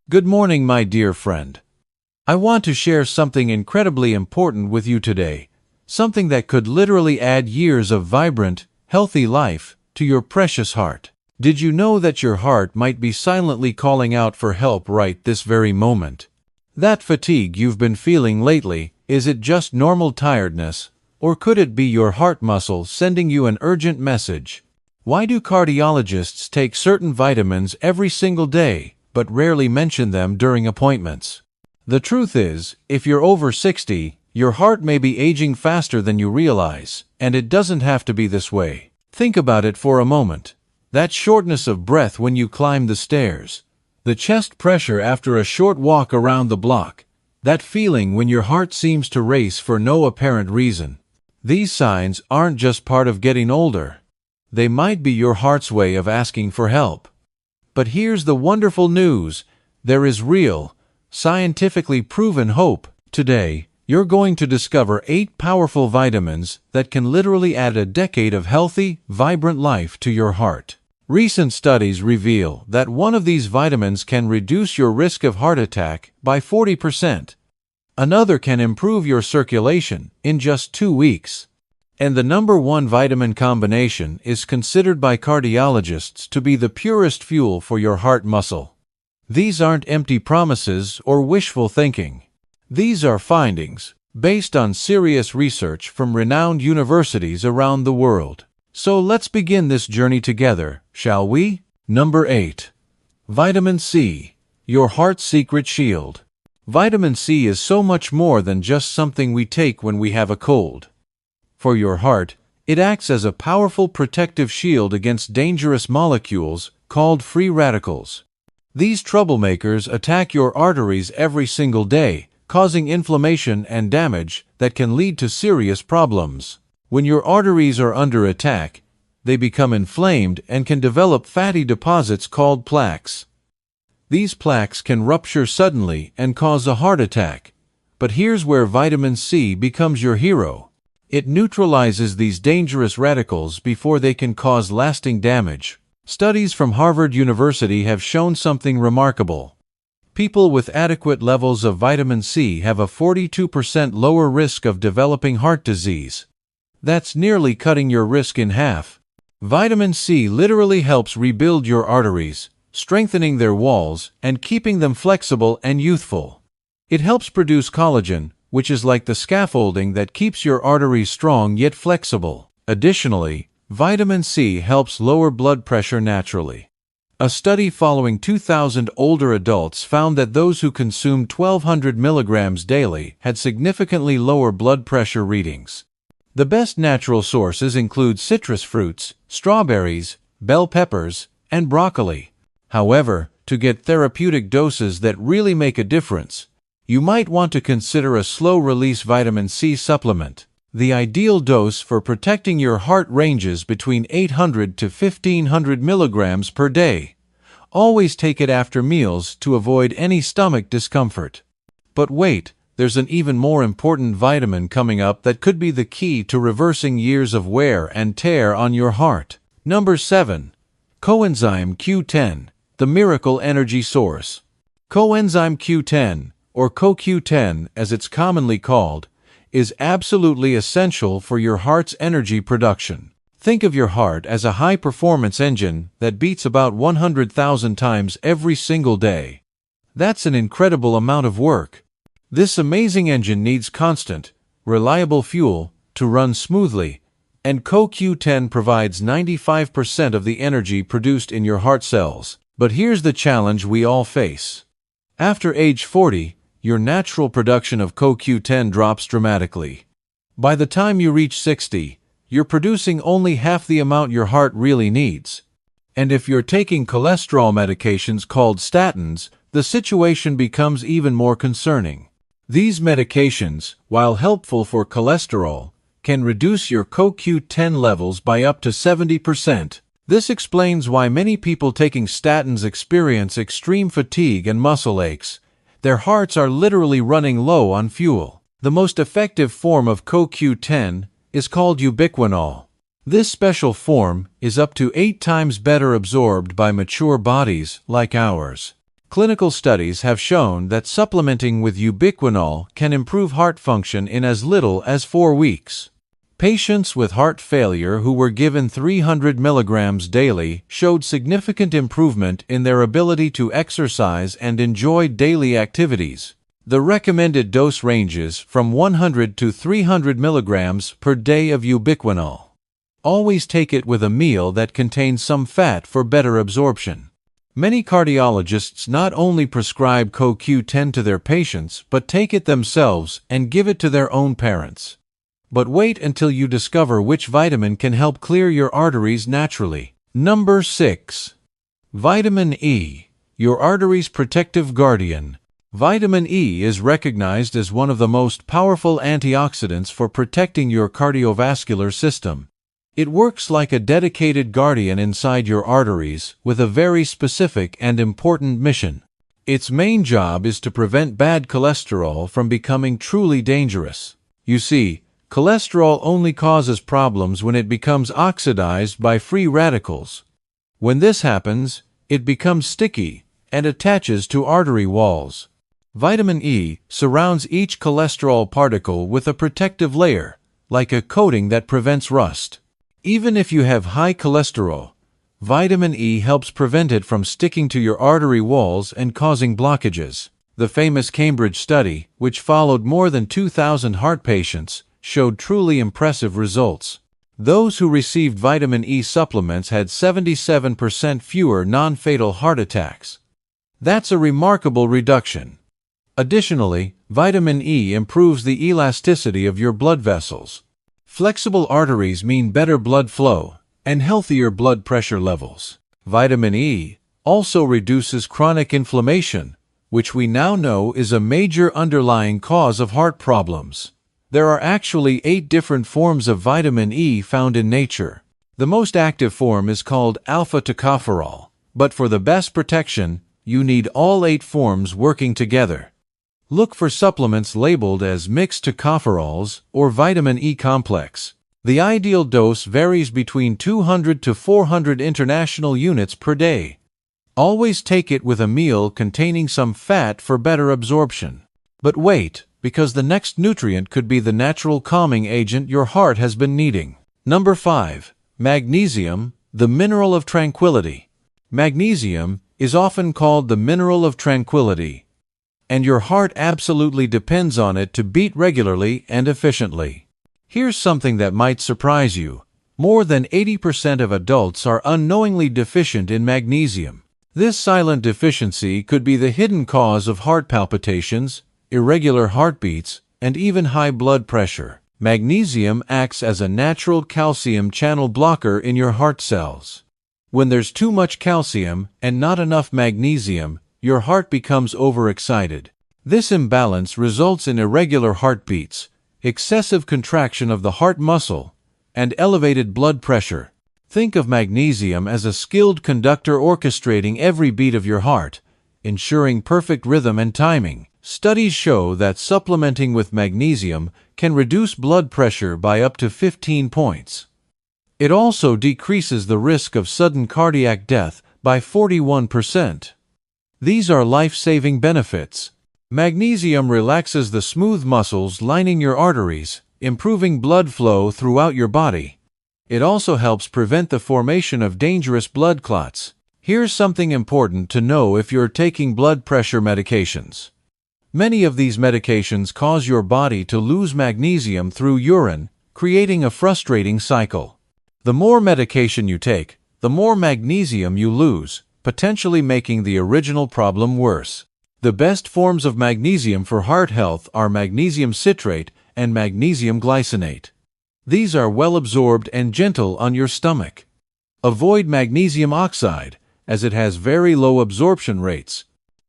Good morning, my dear friend. I want to share something incredibly important with you today, something that could literally add years of vibrant, healthy life to your precious heart. Did you know that your heart might be silently calling out for help right this very moment? That fatigue you've been feeling lately, is it just normal tiredness, or could it be your heart muscle sending you an urgent message? Why do cardiologists take certain vitamins every single day, but rarely mention them during appointments? The truth is, if you're over 60, your heart may be aging faster than you realize, and it doesn't have to be this way. Think about it for a moment. That shortness of breath when you climb the stairs, the chest pressure after a short walk around the block, that feeling when your heart seems to race for no apparent reason. These signs aren't just part of getting older. They might be your heart's way of asking for help. But here's the wonderful news. There is real, scientifically proven hope. Today, you're going to discover 8 powerful vitamins that can literally add a decade of healthy, vibrant life to your heart. Recent studies reveal that one of these vitamins can reduce your risk of heart attack by 40%. Another can improve your circulation in just 2 weeks. And the #1 vitamin combination is considered by cardiologists to be the purest fuel for your heart muscle. These aren't empty promises or wishful thinking. These are findings based on serious research from renowned universities around the world. So let's begin this journey together, shall we? Number 8. Vitamin C, your heart's secret shield. Vitamin C is so much more than just something we take when we have a cold. For your heart, it acts as a powerful protective shield against dangerous molecules called free radicals. These troublemakers attack your arteries every single day, causing inflammation and damage that can lead to serious problems. When your arteries are under attack, they become inflamed and can develop fatty deposits called plaques. These plaques can rupture suddenly and cause a heart attack. But here's where vitamin C becomes your hero. It neutralizes these dangerous radicals before they can cause lasting damage. Studies from Harvard University have shown something remarkable. People with adequate levels of vitamin C have a 42% lower risk of developing heart disease. That's nearly cutting your risk in half. Vitamin C literally helps rebuild your arteries, strengthening their walls and keeping them flexible and youthful. It helps produce collagen, which is like the scaffolding that keeps your arteries strong yet flexible. Additionally, vitamin C helps lower blood pressure naturally. A study following 2,000 older adults found that those who consumed 1,200 milligrams daily had significantly lower blood pressure readings. The best natural sources include citrus fruits, strawberries, bell peppers, and broccoli. However, to get therapeutic doses that really make a difference, you might want to consider a slow-release vitamin C supplement. The ideal dose for protecting your heart ranges between 800 to 1,500 milligrams per day. Always take it after meals to avoid any stomach discomfort. But wait, there's an even more important vitamin coming up that could be the key to reversing years of wear and tear on your heart. Number 7. Coenzyme Q10, the miracle energy source. Coenzyme Q10, or CoQ10 as it's commonly called, is absolutely essential for your heart's energy production. Think of your heart as a high-performance engine that beats about 100,000 times every single day. That's an incredible amount of work. This amazing engine needs constant, reliable fuel to run smoothly, and CoQ10 provides 95% of the energy produced in your heart cells. But here's the challenge we all face. After age 40, your natural production of CoQ10 drops dramatically. By the time you reach 60, you're producing only half the amount your heart really needs. And if you're taking cholesterol medications called statins, the situation becomes even more concerning. These medications, while helpful for cholesterol, can reduce your CoQ10 levels by up to 70%. This explains why many people taking statins experience extreme fatigue and muscle aches. Their hearts are literally running low on fuel. The most effective form of CoQ10 is called ubiquinol. This special form is up to 8 times better absorbed by mature bodies like ours. Clinical studies have shown that supplementing with ubiquinol can improve heart function in as little as 4 weeks. Patients with heart failure who were given 300 milligrams daily showed significant improvement in their ability to exercise and enjoy daily activities. The recommended dose ranges from 100 to 300 milligrams per day of ubiquinol. Always take it with a meal that contains some fat for better absorption. Many cardiologists not only prescribe CoQ10 to their patients, but take it themselves and give it to their own parents. But wait until you discover which vitamin can help clear your arteries naturally. Number 6. Vitamin E, your artery's protective guardian. Vitamin E is recognized as one of the most powerful antioxidants for protecting your cardiovascular system. It works like a dedicated guardian inside your arteries with a very specific and important mission. Its main job is to prevent bad cholesterol from becoming truly dangerous. You see, cholesterol only causes problems when it becomes oxidized by free radicals. When this happens, it becomes sticky and attaches to artery walls. Vitamin E surrounds each cholesterol particle with a protective layer, like a coating that prevents rust. Even if you have high cholesterol, vitamin E helps prevent it from sticking to your artery walls and causing blockages. The famous Cambridge study, which followed more than 2,000 heart patients, showed truly impressive results. Those who received vitamin E supplements had 77% fewer non-fatal heart attacks. That's a remarkable reduction. Additionally, vitamin E improves the elasticity of your blood vessels. Flexible arteries mean better blood flow and healthier blood pressure levels. Vitamin E also reduces chronic inflammation, which we now know is a major underlying cause of heart problems. There are actually 8 different forms of vitamin E found in nature. The most active form is called alpha-tocopherol, but for the best protection, you need all 8 forms working together. Look for supplements labeled as mixed tocopherols or vitamin E complex. The ideal dose varies between 200 to 400 international units per day. Always take it with a meal containing some fat for better absorption. But wait, because the next nutrient could be the natural calming agent your heart has been needing. Number 5. Magnesium, the mineral of tranquility. Magnesium is often called the mineral of tranquility, and your heart absolutely depends on it to beat regularly and efficiently. Here's something that might surprise you. More than 80% of adults are unknowingly deficient in magnesium. This silent deficiency could be the hidden cause of heart palpitations, irregular heartbeats, and even high blood pressure. Magnesium acts as a natural calcium channel blocker in your heart cells. When there's too much calcium and not enough magnesium, your heart becomes overexcited. This imbalance results in irregular heartbeats, excessive contraction of the heart muscle, and elevated blood pressure. Think of magnesium as a skilled conductor orchestrating every beat of your heart, ensuring perfect rhythm and timing. Studies show that supplementing with magnesium can reduce blood pressure by up to 15 points. It also decreases the risk of sudden cardiac death by 41%. These are life-saving benefits. Magnesium relaxes the smooth muscles lining your arteries, improving blood flow throughout your body. It also helps prevent the formation of dangerous blood clots. Here's something important to know if you're taking blood pressure medications. Many of these medications cause your body to lose magnesium through urine, creating a frustrating cycle. The more medication you take, the more magnesium you lose, potentially making the original problem worse. The best forms of magnesium for heart health are magnesium citrate and magnesium glycinate. These are well absorbed and gentle on your stomach. Avoid magnesium oxide, as it has very low absorption rates.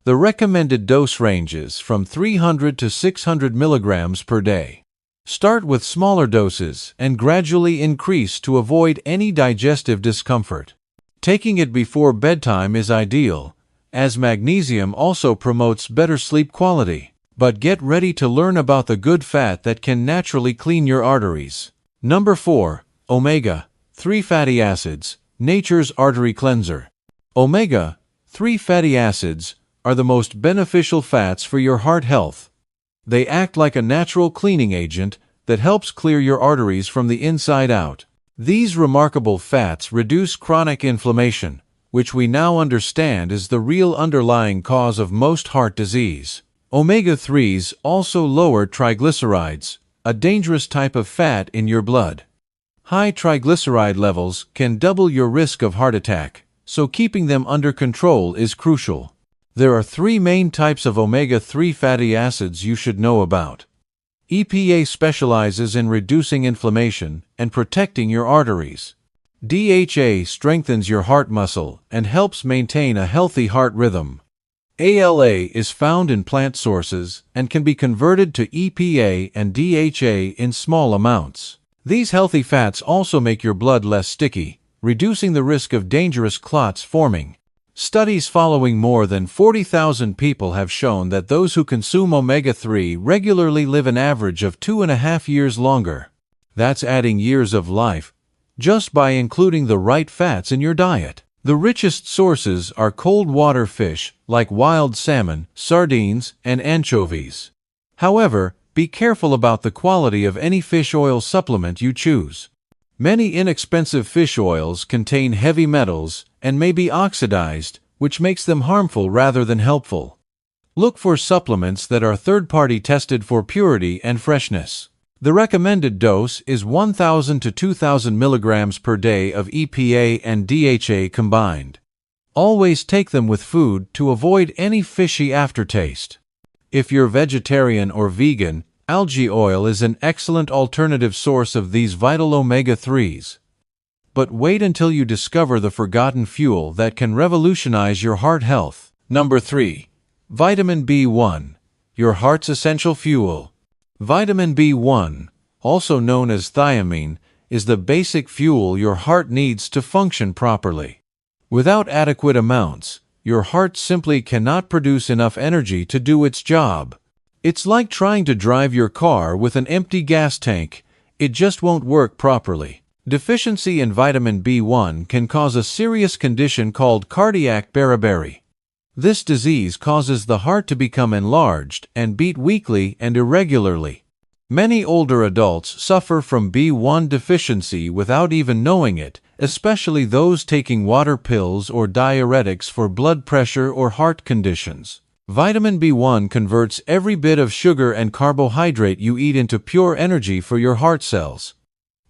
The recommended dose ranges from 300 to 600 milligrams per day. Start with smaller doses and gradually increase to avoid any digestive discomfort. Taking it before bedtime is ideal, as magnesium also promotes better sleep quality. But get ready to learn about the good fat that can naturally clean your arteries. Number 4. Omega-3 fatty acids, nature's artery cleanser. Omega-3 fatty acids are the most beneficial fats for your heart health. They act like a natural cleaning agent that helps clear your arteries from the inside out. These remarkable fats reduce chronic inflammation, which we now understand is the real underlying cause of most heart disease. Omega-3s also lower triglycerides, a dangerous type of fat in your blood. High triglyceride levels can double your risk of heart attack, so keeping them under control is crucial. There are 3 main types of omega-3 fatty acids you should know about. EPA specializes in reducing inflammation and protecting your arteries. DHA strengthens your heart muscle and helps maintain a healthy heart rhythm. ALA is found in plant sources and can be converted to EPA and DHA in small amounts. These healthy fats also make your blood less sticky, reducing the risk of dangerous clots forming. Studies following more than 40,000 people have shown that those who consume omega-3 regularly live an average of 2.5 years longer. That's adding years of life, just by including the right fats in your diet. The richest sources are cold water fish like wild salmon, sardines, and anchovies. However, be careful about the quality of any fish oil supplement you choose. Many inexpensive fish oils contain heavy metals and may be oxidized, which makes them harmful rather than helpful. Look for supplements that are third-party tested for purity and freshness. The recommended dose is 1,000 to 2,000 milligrams per day of EPA and DHA combined. Always take them with food to avoid any fishy aftertaste. If you're vegetarian or vegan, algae oil is an excellent alternative source of these vital omega-3s. But wait until you discover the forgotten fuel that can revolutionize your heart health. Number 3. Vitamin B1, your heart's essential fuel. Vitamin B1, also known as thiamine, is the basic fuel your heart needs to function properly. Without adequate amounts, your heart simply cannot produce enough energy to do its job. It's like trying to drive your car with an empty gas tank. It just won't work properly. Deficiency in vitamin B1 can cause a serious condition called cardiac beriberi. This disease causes the heart to become enlarged and beat weakly and irregularly. Many older adults suffer from B1 deficiency without even knowing it, especially those taking water pills or diuretics for blood pressure or heart conditions. Vitamin B1 converts every bit of sugar and carbohydrate you eat into pure energy for your heart cells.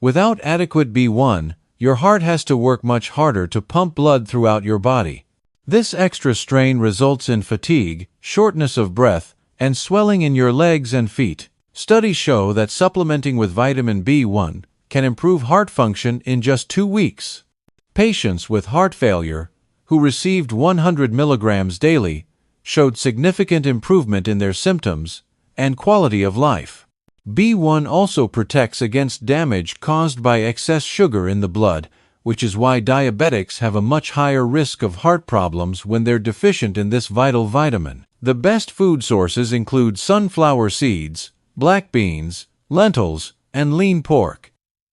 Without adequate B1, your heart has to work much harder to pump blood throughout your body. This extra strain results in fatigue, shortness of breath, and swelling in your legs and feet. Studies show that supplementing with vitamin B1 can improve heart function in just 2 weeks. Patients with heart failure, who received 100 milligrams daily, showed significant improvement in their symptoms and quality of life. B1 also protects against damage caused by excess sugar in the blood, which is why diabetics have a much higher risk of heart problems when they're deficient in this vital vitamin. The best food sources include sunflower seeds, black beans, lentils, and lean pork.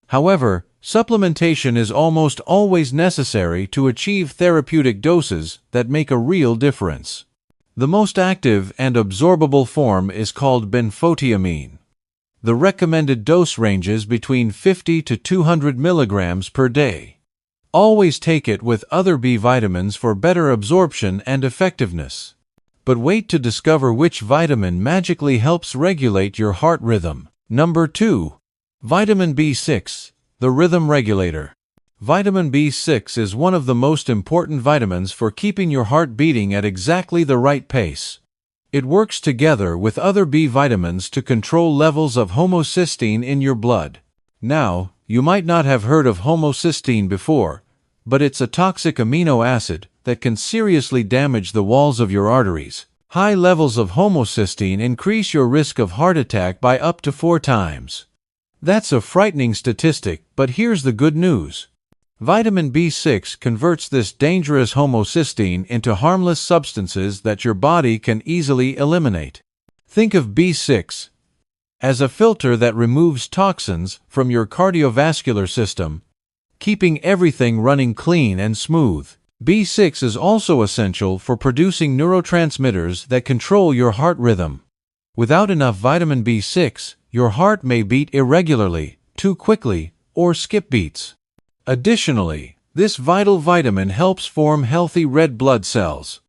However, supplementation is almost always necessary to achieve therapeutic doses that make a real difference. The most active and absorbable form is called benfotiamine. The recommended dose ranges between 50 to 200 milligrams per day. Always take it with other B vitamins for better absorption and effectiveness. But wait to discover which vitamin magically helps regulate your heart rhythm. Number 2. Vitamin B6, the rhythm regulator. Vitamin B6 is one of the most important vitamins for keeping your heart beating at exactly the right pace. It works together with other B vitamins to control levels of homocysteine in your blood. Now, you might not have heard of homocysteine before, but it's a toxic amino acid that can seriously damage the walls of your arteries. High levels of homocysteine increase your risk of heart attack by up to 4 times. That's a frightening statistic, but here's the good news. Vitamin B6 converts this dangerous homocysteine into harmless substances that your body can easily eliminate. Think of B6 as a filter that removes toxins from your cardiovascular system, keeping everything running clean and smooth. B6 is also essential for producing neurotransmitters that control your heart rhythm. Without enough vitamin B6, your heart may beat irregularly, too quickly, or skip beats. Additionally, this vital vitamin helps form healthy red blood cells.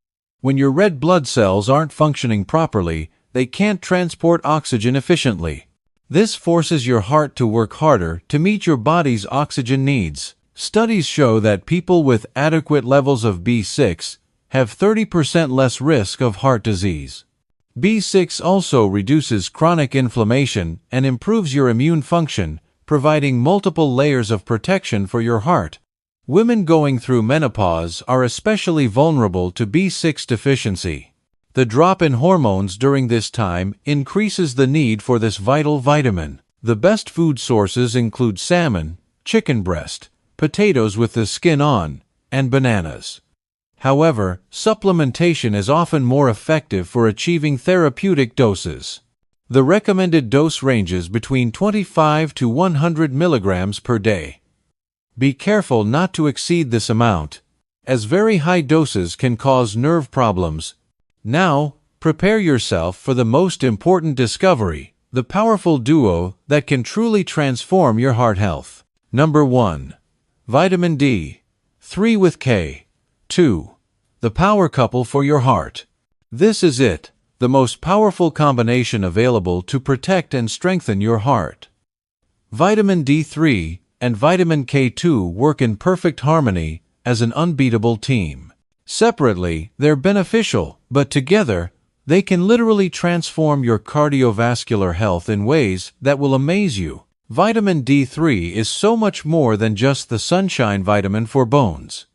When your red blood cells aren't functioning properly, they can't transport oxygen efficiently. This forces your heart to work harder to meet your body's oxygen needs. Studies show that people with adequate levels of B6 have 30% less risk of heart disease. B6 also reduces chronic inflammation and improves your immune function, providing multiple layers of protection for your heart. Women going through menopause are especially vulnerable to B6 deficiency. The drop in hormones during this time increases the need for this vital vitamin. The best food sources include salmon, chicken breast, potatoes with the skin on, and bananas. However, supplementation is often more effective for achieving therapeutic doses. The recommended dose ranges between 25 to 100 milligrams per day. Be careful not to exceed this amount, as very high doses can cause nerve problems. Now, prepare yourself for the most important discovery, the powerful duo that can truly transform your heart health. Number 1. Vitamin D3 with K. 2. The power couple for your heart. This is it, the most powerful combination available to protect and strengthen your heart. Vitamin D3 and vitamin K2 work in perfect harmony as an unbeatable team. Separately, they're beneficial, but together, they can literally transform your cardiovascular health in ways that will amaze you. Vitamin D3 is so much more than just the sunshine vitamin for bones.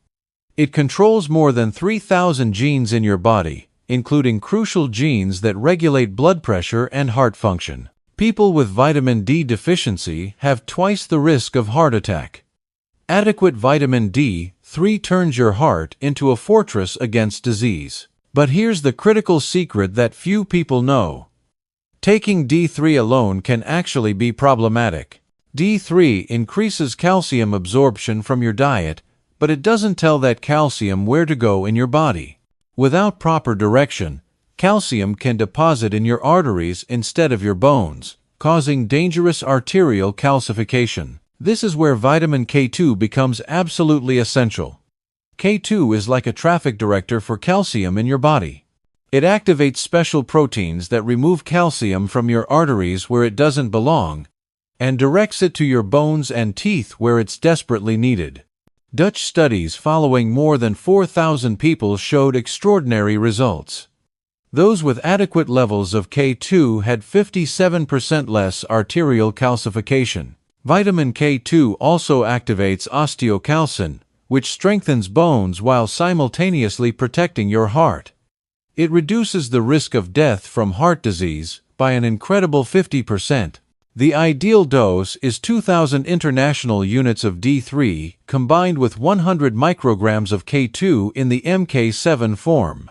It controls more than 3,000 genes in your body, including crucial genes that regulate blood pressure and heart function. People with vitamin D deficiency have twice the risk of heart attack. Adequate vitamin D3 turns your heart into a fortress against disease. But here's the critical secret that few people know. Taking D3 alone can actually be problematic. D3 increases calcium absorption from your diet, but it doesn't tell that calcium where to go in your body. Without proper direction, calcium can deposit in your arteries instead of your bones, causing dangerous arterial calcification. This is where vitamin K2 becomes absolutely essential. K2 is like a traffic director for calcium in your body. It activates special proteins that remove calcium from your arteries where it doesn't belong, and directs it to your bones and teeth where it's desperately needed. Dutch studies following more than 4,000 people showed extraordinary results. Those with adequate levels of K2 had 57% less arterial calcification. Vitamin K2 also activates osteocalcin, which strengthens bones while simultaneously protecting your heart. It reduces the risk of death from heart disease by an incredible 50%. The ideal dose is 2,000 international units of D3 combined with 100 micrograms of K2 in the MK7 form.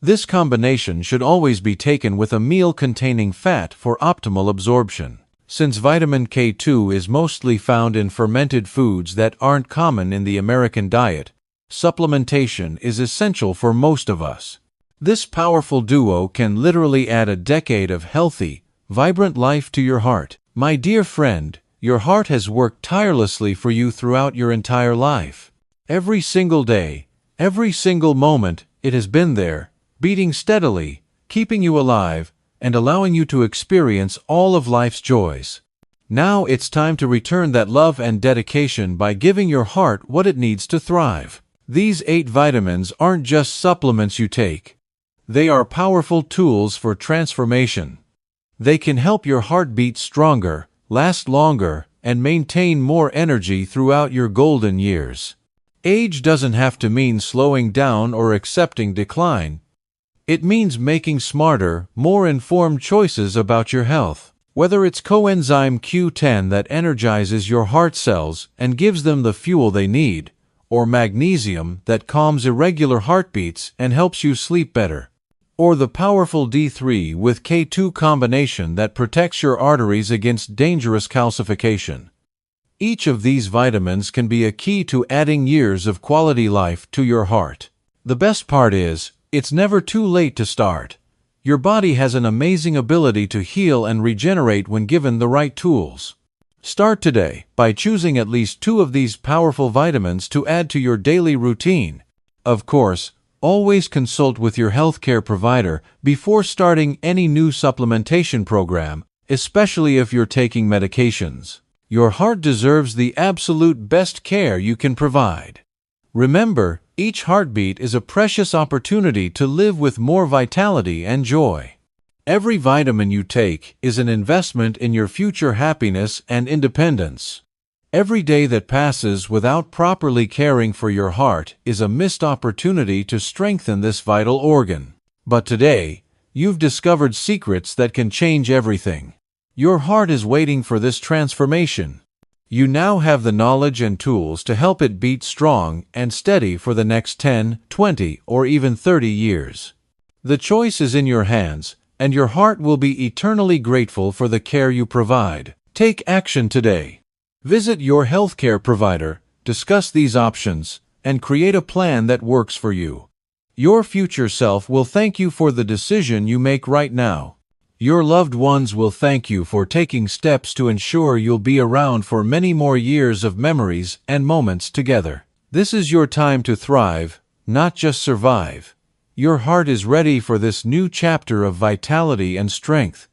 This combination should always be taken with a meal containing fat for optimal absorption. Since vitamin K2 is mostly found in fermented foods that aren't common in the American diet, supplementation is essential for most of us. This powerful duo can literally add a decade of healthy, vibrant life to your heart. My dear friend, your heart has worked tirelessly for you throughout your entire life. Every single day, every single moment, it has been there, beating steadily, keeping you alive, and allowing you to experience all of life's joys. Now it's time to return that love and dedication by giving your heart what it needs to thrive. These 8 vitamins aren't just supplements you take. They are powerful tools for transformation. They can help your heart beat stronger, last longer, and maintain more energy throughout your golden years. Age doesn't have to mean slowing down or accepting decline. It means making smarter, more informed choices about your health. Whether it's Coenzyme Q10 that energizes your heart cells and gives them the fuel they need, or magnesium that calms irregular heartbeats and helps you sleep better, or the powerful D3 with K2 combination that protects your arteries against dangerous calcification. Each of these vitamins can be a key to adding years of quality life to your heart. The best part is, it's never too late to start. Your body has an amazing ability to heal and regenerate when given the right tools. Start today by choosing at least 2 of these powerful vitamins to add to your daily routine. Of course, always consult with your healthcare provider before starting any new supplementation program, especially if you're taking medications. Your heart deserves the absolute best care you can provide. Remember, each heartbeat is a precious opportunity to live with more vitality and joy. Every vitamin you take is an investment in your future happiness and independence. Every day that passes without properly caring for your heart is a missed opportunity to strengthen this vital organ. But today, you've discovered secrets that can change everything. Your heart is waiting for this transformation. You now have the knowledge and tools to help it beat strong and steady for the next 10, 20, or even 30 years. The choice is in your hands, and your heart will be eternally grateful for the care you provide. Take action today. Visit your healthcare provider, discuss these options, and create a plan that works for you. Your future self will thank you for the decision you make right now. Your loved ones will thank you for taking steps to ensure you'll be around for many more years of memories and moments together. This is your time to thrive, not just survive. Your heart is ready for this new chapter of vitality and strength.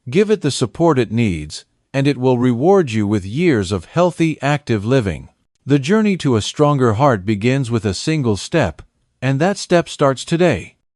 Give it the support it needs, and it will reward you with years of healthy, active living. The journey to a stronger heart begins with a single step, and that step starts today.